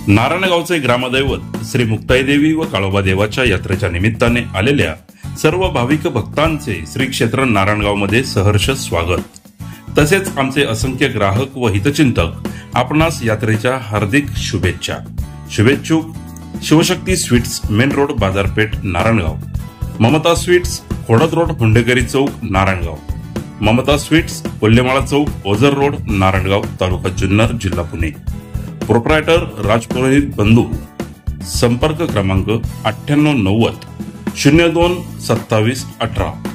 नारायणगावचे ग्रामदैवत श्री मुक्ताईदेवी व काळोबा देवाच्या यात्रेच्या निमित्ताने आलेल्या सर्व भाविक भक्तांचे श्री क्षेत्र नारायणगावमध्ये सहर्ष स्वागत। तसेच आमचे असंख्य ग्राहक व हितचिंतक आपणास यात्रेच्या हार्दिक शुभेच्छा। शुभेच्छुक शिवशक्ती स्वीट्स, मेन रोड, बाजारपेठ, नारायणगाव। ममता स्वीट्स, खोडद रोड, हुंडेकरी चौक, नारायणगाव। ममता स्वीट्स, कोल्हेमाळा चौक, ओझर रोड, नारायणगाव, तालुका जुन्नर, जिल्हा पुणे। प्रोप्रायटर राजपुरोहित बंधू। संपर्क क्रमांक 9890 02 27 18।